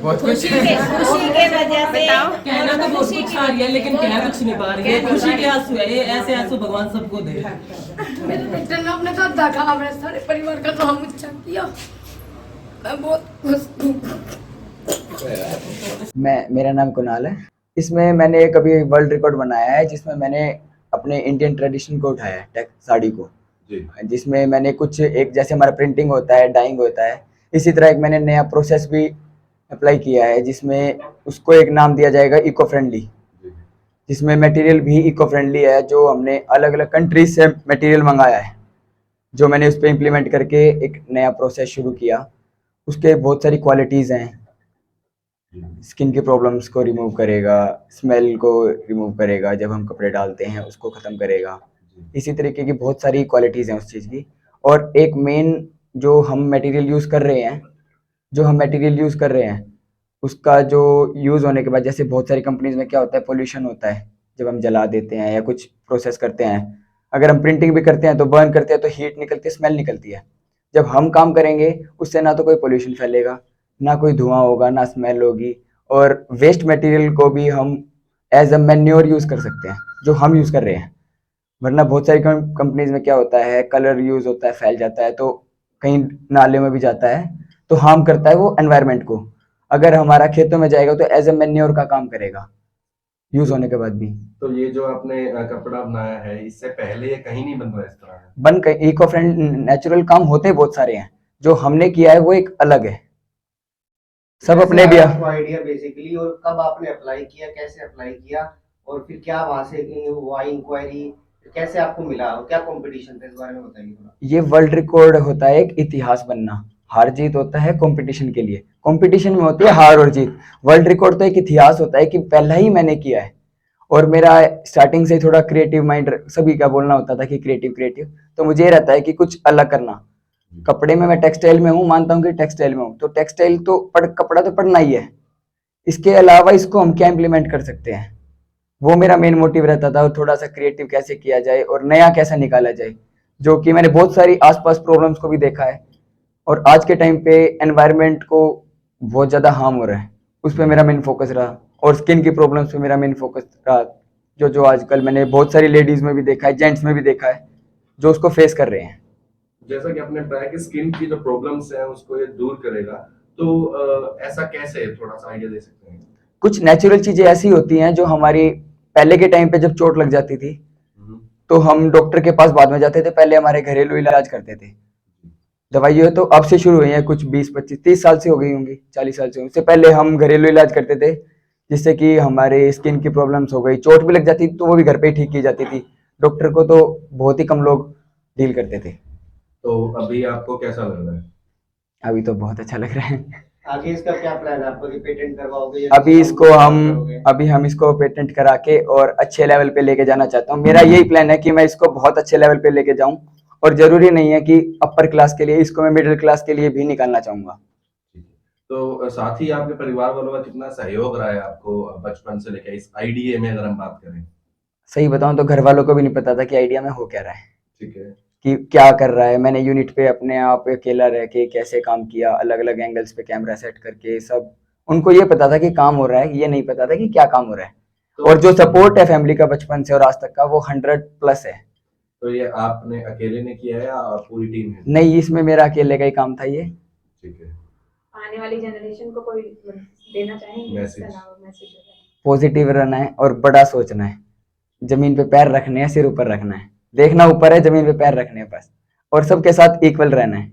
बहुत कुछ खुशी के वजह से कहना तो बहुत कुछ आ रही है लेकिन कह कुछ नहीं पा रही है। खुशी के आंसू है ये, ऐसे आंसू भगवान सबको दे। मेरे बेटे ने अपने घर काम है, सारे परिवार का काम अच्छा किया, मैं बहुत खुश हूँ। मेरा नाम कुणाल है। इसमें मैंने कभी वर्ल्ड रिकॉर्ड बनाया है जिसमें मैंने अपने इंडियन ट्रेडिशन को उठाया है, टेक साड़ी को जी। जिसमें मैंने कुछ एक जैसे हमारा प्रिंटिंग होता है, डाइंग होता है, इसी तरह एक मैंने नया प्रोसेस भी अप्लाई किया है जिसमें उसको एक नाम दिया जाएगा इको फ्रेंडली, जिसमें मटेरियल भी इको फ्रेंडली है। जो हमने अलग अलग कंट्रीज से मटेरियल मंगाया है, जो मैंने उस पर इम्प्लीमेंट करके एक नया प्रोसेस शुरू किया। उसके बहुत सारी क्वालिटीज़ हैं। स्किन की प्रॉब्लम्स को रिमूव करेगा, स्मेल को रिमूव करेगा, जब हम कपड़े डालते हैं उसको ख़त्म करेगा। इसी तरीके की बहुत सारी क्वालिटीज़ हैं उस चीज़ की। और एक मेन जो हम मटेरियल यूज़ कर रहे हैं उसका जो यूज़ होने के बाद, जैसे बहुत सारी कंपनीज़ में क्या होता है, पोल्यूशन होता है जब हम जला देते हैं या कुछ प्रोसेस करते हैं। अगर हम प्रिंटिंग भी करते हैं तो बर्न करते हैं तो हीट निकलती है, स्मेल निकलती है। जब हम काम करेंगे उससे ना तो कोई पोल्यूशन फैलेगा, ना कोई धुआं होगा, ना स्मेल होगी। और वेस्ट मटेरियल को भी हम एज अ मैन्योर यूज़ कर सकते हैं, जो हम यूज़ कर रहे हैं। वरना बहुत सारी कंपनीज में क्या होता है, कलर यूज़ होता है, फैल जाता है, तो कहीं नाले में भी जाता है, तो हार्म करता है वो एनवायरनमेंट को। अगर हमारा खेतों में जाएगा तो एज ए मैन्योर का काम करेगा यूज़ होने के बाद भी। तो ये जो आपने कपड़ा बनाया है, इससे पहले ये कहीं नहीं बन रहा इस तरह? बन के इको फ्रेंड नेचुरल काम होते बहुत सारे हैं, जो हमने किया है वो एक अलग है। सब अपने भी आपको आइडिया बेसिकली, और कब आपने अप्लाई किया, कैसे अप्लाई किया, और फिर क्या वहां से हुआ इंक्वायरी, कैसे आपको मिला, और क्या कंपटीशन था, इस बारे में बताइए थोड़ा। ये वर्ल्ड रिकॉर्ड होता है एक इतिहास बनना। हार जीत होता है कंपटीशन के लिए, कंपटीशन में होती है हार और जीत। वर्ल्ड रिकॉर्ड तो एक इतिहास होता है कि पहला ही मैंने किया है। और मेरा स्टार्टिंग से थोड़ा क्रिएटिव माइंड, सभी का बोलना होता था कि क्रिएटिव, तो मुझे ये रहता है कि कुछ अलग करना। कपड़े में मैं टेक्सटाइल में हूँ, मानता हूँ कि टेक्सटाइल में हूँ, तो टेक्सटाइल तो कपड़ा तो पढ़ना ही है। इसके अलावा इसको हम क्या इम्प्लीमेंट कर सकते हैं, वो मेरा मेन मोटिव रहता था। और थोड़ा सा क्रिएटिव कैसे किया जाए और नया कैसे निकाला जाए, जो कि मैंने बहुत सारी आसपास प्रॉब्लम्स को भी देखा है। और आज के टाइम पे एनवायरनमेंट को बहुत ज़्यादा हार्म हो रहा है, उस पर मेरा मेन फोकस रहा। और स्किन की प्रॉब्लम्स पे मेरा मेन फोकस रहा, जो आजकल मैंने बहुत सारी लेडीज़ में भी देखा है, जेंट्स में भी देखा है, जो उसको फेस कर रहे हैं। जैसा कि आपने बताया कि स्किन की जो प्रॉब्लम्स हैं उसको ये दूर करेगा, तो ऐसा कैसे, थोड़ा सा आइडिया दे सकते हैं? कुछ नेचुरल चीज़ें ऐसी होती हैं जो हमारी पहले के टाइम पे जब चोट लग जाती थी तो हम डॉक्टर के पास बाद में जाते थे, पहले हमारे घरेलू इलाज करते थे। दवाइयाँ तो अब से शुरू हुई हैं, कुछ 20-25-30 साल से हो गई होंगी, 40 साल से। उससे पहले हम घरेलू इलाज करते थे, जिससे कि हमारे स्किन की प्रॉब्लम्स हो गई, चोट भी लग जाती तो वो भी घर पे ही ठीक की जाती थी। डॉक्टर को तो बहुत ही कम लोग डील करते थे। तो अभी आपको कैसा लग रहा है? अभी तो बहुत अच्छा लग रहा है। आगे इसका क्या प्लान है आपको, कि पेटेंट करवाओगे या अभी हम इसको पेटेंट करा के और अच्छे लेवल पे लेके जाना चाहता हूँ। मेरा यही प्लान है कि मैं इसको बहुत अच्छे लेवल पे लेके जाऊँ, और जरूरी नहीं है कि अपर क्लास के लिए, इसको मैं मिडिल क्लास के लिए भी निकालना चाहूंगा। तो साथ ही आपके परिवार वालों का कितना सहयोग रहा है आपको बचपन से लेकर इस आईडीए में, अगर हम बात करें? सही बताऊं तो घर वालों को भी नहीं पता था कि आइडिया में हो क्या रहा है, ठीक है, कि क्या कर रहा है। मैंने यूनिट पे अपने आप अकेला रह के कैसे काम किया, अलग अलग एंगल्स पे कैमरा सेट करके, सब उनको ये पता था कि काम हो रहा है, ये नहीं पता था कि क्या काम हो रहा है। और जो सपोर्ट है फैमिली का बचपन से और आज तक का, वो 100+ है। तो ये आपने अकेले ने किया है या पूरी टीम है? नहीं, इसमें मेरा अकेले का ही काम था ये। ठीक है। आने वाली जनरेशन को कोई देना चाहेंगे मैसेज? पॉजिटिव रहना है और बड़ा सोचना है, जमीन पे पैर रखने हैं, सिर ऊपर रखना है, देखना ऊपर है, जमीन पे पैर रखने हैं बस। और सबके साथ इक्वल रहना है,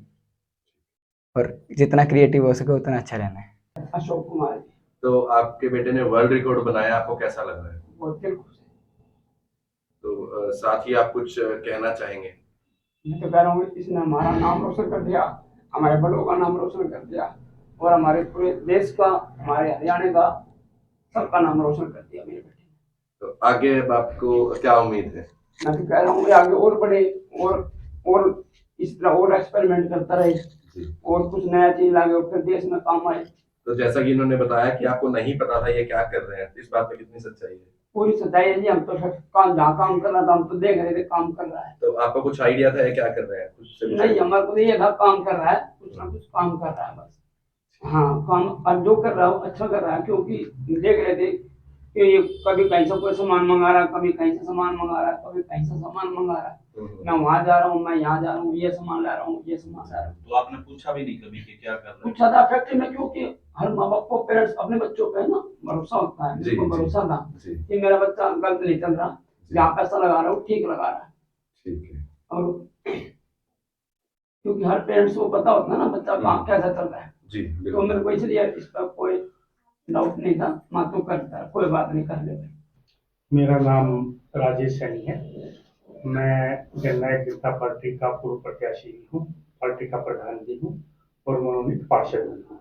और जितना क्रिएटिव हो सके उतना अच्छा रहना है। अशोक कुमार। तो आपके बेटे ने वर्ल्ड रिकॉर्ड बनाया, आपको कैसा लग रहा है? बहुत दिल खुश है। तो साथ ही आप कुछ कहना चाहेंगे? मैं तो कह रहा हूँ, इसने हमारा नाम रोशन कर दिया, हमारे बड़ों का नाम रोशन कर दिया, और हमारे पूरे देश का, हमारे हरियाणा का, सबका नाम रोशन कर दिया मेरे बेटे। तो आगे अब आपको क्या उम्मीद है? मैं तो कह रहा हूँ आगे और बढ़े, और इस तरह और एक्सपेरिमेंट करता रहे, और कुछ नया चीज लागे और फिर देश में काम आए। तो जैसा कि इन्होंने बताया कि आपको नहीं पता था ये क्या कर रहे हैं, इस बात में कितनी सच्चाई है? पूरी सच्चाई है जी, हम तो काम, जहाँ काम कर रहा था हम तो देख रहे थे काम कर रहा है। तो आपको कुछ आइडिया था ये क्या कर रहे हैं? कुछ नहीं, हमारे को ये था काम कर रहा है, कुछ ना कुछ काम कर रहा है बस। हाँ काम अब जो कर रहा हूँ अच्छा कर रहा है, क्योंकि देख रहे थे कि ये कभी कहीं से कोई सामान मंगा रहा है, कभी कहीं से सामान मंगा रहा है, कभी कहीं से सामान मंगा रहा है। मैं वहां जा रहा हूँ, मैं यहाँ जा रहा हूँ, ये सामान ला रहा हूँ, ये सामान ला रहा हूँ। तो आपने पूछा भी नहीं कभी कि क्या कर रहे हैं? पूछा था फैक्ट्री में, क्योंकि हर माँ बाप को पेरेंट्स अपने बच्चों पे ना भरोसा होता है, जी, मेरे को जी, भरोसा था जी, कि मेरा बच्चा गलत नहीं चल रहा, जहाँ पैसा लगा रहा हूँ ठीक लगा रहा है। ठीक है। और क्योंकि हर पेरेंट्स को पता होता है ना बच्चा कहाँ कैसा चल रहा है, जी, तो बिल्कुल। मेरे को इसलिए इस पर कोई डाउट नहीं था। माँ तू करता है, कोई बात नहीं, कर ले भाई। मेरा नाम राजेश सैनी है। मैं जननायक जनता पार्टी का पूर्व प्रत्याशी भी हूँ, पार्टी का प्रधान भी हूँ और मनोनीत पार्षद भी हूँ।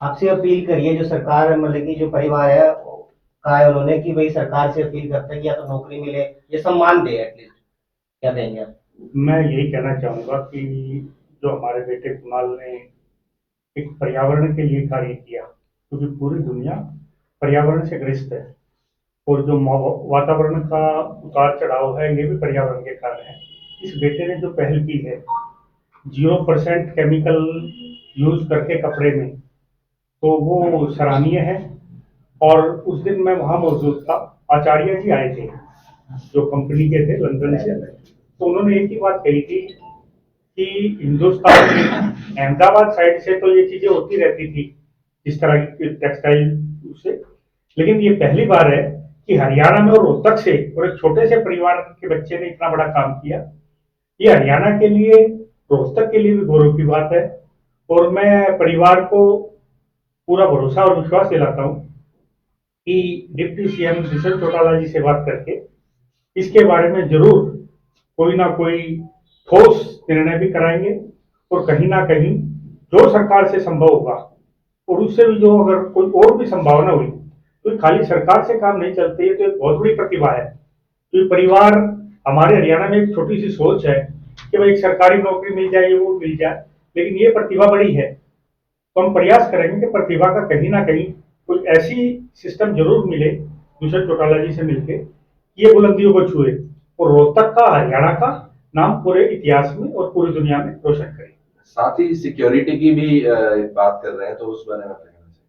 आपसे अपील करिए, जो सरकार मतलब कि जो परिवार है कहा है उन्होंने कि भाई सरकार से अपील करते हैं कि या तो नौकरी मिले या सम्मान दे एटलीस्ट, क्या देंगे आप? मैं यही कहना चाहूँगा कि जो हमारे बेटे कुणाल ने एक पर्यावरण के लिए कार्य किया, क्योंकि पूरी दुनिया पर्यावरण से ग्रस्त है और जो वातावरण का उतार चढ़ाव है ये भी पर्यावरण के कारण है। इस बेटे ने जो पहल की है 0% केमिकल यूज करके कपड़े में, तो वो सराहनीय है। और उस दिन मैं वहाँ मौजूद था, आचार्य जी आए थे जो कंपनी के थे लंदन से, तो उन्होंने एक ही बात कही थी कि हिंदुस्तान में अहमदाबाद साइड से तो ये चीजें होती रहती थी इस तरह की टेक्सटाइल से, लेकिन ये पहली बार है कि हरियाणा में और रोहतक से और एक छोटे से परिवार के बच्चे ने इतना बड़ा काम किया। ये हरियाणा के लिए, रोहतक के लिए भी गौरव की बात है। और मैं परिवार को पूरा भरोसा और विश्वास दिलाता हूँ कि डिप्टी सीएम दुष्यंत चौटाला जी से बात करके इसके बारे में जरूर कोई ना कोई ठोस निर्णय भी कराएंगे और कहीं ना कहीं जो सरकार से संभव होगा और उससे भी जो अगर कोई और भी संभावना हुई, तो खाली सरकार से काम नहीं चलते, ये तो एक बहुत बड़ी प्रतिभा है। तो परिवार हमारे हरियाणा में एक छोटी सी सोच है कि भाई सरकारी नौकरी मिल जाए, वो मिल जाए, लेकिन ये प्रतिभा बड़ी है। तो हम प्रयास करेंगे कि प्रतिभा का कहीं ना कहीं कोई ऐसी सिस्टम जरूर मिले दुष्यंत चौटाला जी से मिलके, ये बुलंदियों को छुए और रोहतक का, हरियाणा का नाम पूरे इतिहास में और पूरी दुनिया में रोशन करे। साथ ही सिक्योरिटी की भी बात कर रहे हैं, तो उस बारे में क्या कहना चाहिए?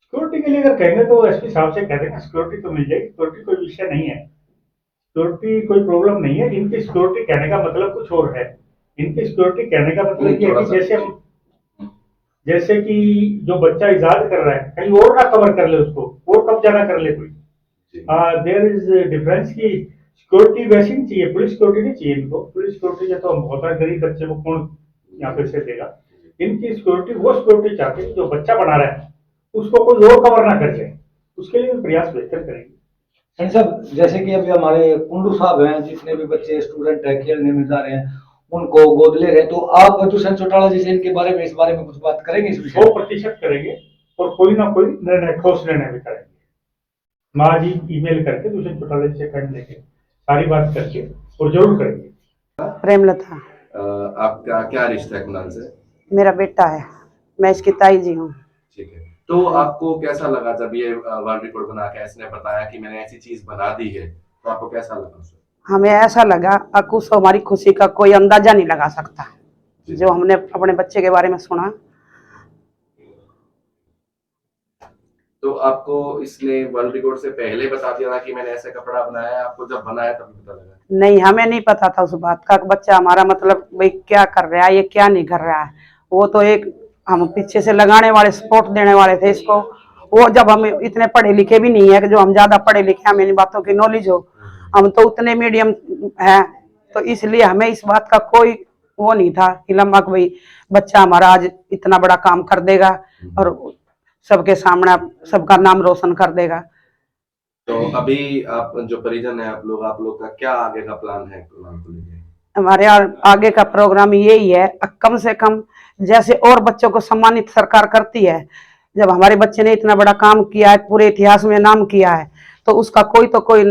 सिक्योरिटी के लिए अगर कहेंगे तो एसपी साहब से कह देंगे, सिक्योरिटी तो मिल जाएगी, सिक्योरिटी कोई विषय नहीं है, सिक्योरिटी कोई प्रॉब्लम नहीं है। इनकी सिक्योरिटी कहने का मतलब कुछ और है। इनकी सिक्योरिटी कहने का मतलब ये है कि जैसे कि जो बच्चा इजाद कर रहा है कहीं और ना कवर कर ले, उसको और कब्जा ना कर ले कोई। देयर इज डिफरेंस की सिक्योरिटी वैसी नहीं चाहिए, पुलिस सिक्योरिटी नहीं चाहिए इनको। पुलिस सिक्योरिटी या तो होता है गरीब बच्चे को कौन यहाँ पे से देगा। इनकी सिक्योरिटी वो सिक्योरिटी चाहते हैं जो बच्चा बना रहा है उसको कोई और कवर ना कर ले, उसके लिए प्रयास बेहतर करेंगे। साहब, जैसे कि अभी हमारे कुंडू साहब हैं, जितने भी बच्चे स्टूडेंट है खेलने में जा रहे हैं उनको गोद ले रहे हैं, तो आप दुष्यंत चौटाला जी से इनके बारे में, इस बारे में कुछ बात करेंगे? इस विषय 100% करेंगे और कोई ना कोई निर्णय, ठोस निर्णय भी करेंगे। मैं आज ही ईमेल करके दुष्यंत चौटाला जी से कर लेके सारी बात करके और जरूर करेंगे। प्रेमलता, आपका क्या रिश्ता है कुणाल से? मेरा बेटा है, मैं इसकी ताई जी हूँ। ठीक है, तो आपको कैसा लगा जब ये वर्ल्ड रिकॉर्ड बना के इसने बताया कि मैंने ऐसी चीज बना दी है, तो आपको कैसा लगा उससे? हमें ऐसा लगा अकुश हमारी खुशी का कोई अंदाजा नहीं लगा सकता, जो हमने अपने बच्चे के बारे में सुना। तो आपको इसने वर्ल्ड रिकॉर्ड से पहले बता दिया था कि मैंने ऐसा कपड़ा बनाया है, आपको जब बनाया तभी पता लगा? नहीं, हमें नहीं पता था उस बात का। बच्चा हमारा मतलब भाई क्या कर रहा है, ये क्या नहीं कर रहा है, वो तो एक हम पीछे से लगाने वाले, सपोर्ट देने वाले थे इसको। वो जब हम इतने पढ़े लिखे भी नहीं है कि जो हम ज्यादा पढ़े लिखे, हमें इन बातों की नॉलेज हो, हम तो उतने मीडियम है, तो इसलिए हमें इस बात का कोई वो नहीं था कि लम्बा भाई बच्चा हमारा आज इतना बड़ा काम कर देगा और सबके सामने सबका नाम रोशन कर देगा। तो अभी आप जो परिजन है, आप लोग का क्या आगे का प्लान है कुणाल को लेकर? हमारे आगे का प्रोग्राम यही है, कम से कम जैसे और बच्चों को सम्मानित सरकार करती है, जब हमारे बच्चे ने इतना बड़ा काम किया है, पूरे इतिहास में नाम किया है, तो उसका कोई तो कोई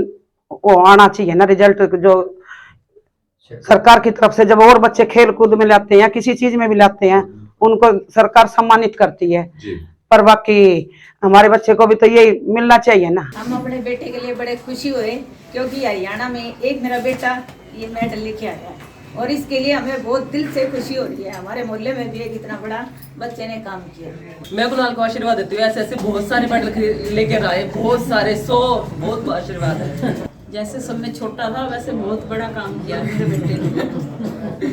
वो आना चाहिए ना रिजल्ट, जो सरकार की तरफ से। जब और बच्चे खेल कूद में लाते हैं या किसी चीज में भी लाते हैं, उनको सरकार सम्मानित करती है जी। पर बाकी हमारे बच्चे को भी तो ये मिलना चाहिए ना। हम अपने बेटे के लिए बड़े खुशी हुए, क्योंकि हरियाणा में एक मेरा बेटा ये मेडल लेके आया है। और इसके लिए हमें बहुत दिल से खुशी हो रही है। हमारे मोहल्ले में भी एक इतना बड़ा बच्चे ने काम किया। मैं कुणाल को आशीर्वाद देती हूँ, ऐसे ऐसे बहुत सारे मेडल लेकर आए, बहुत सारे 100, बहुत आशीर्वाद है। जैसे सब में छोटा था वैसे बहुत बड़ा काम किया मेरे बेटे ने।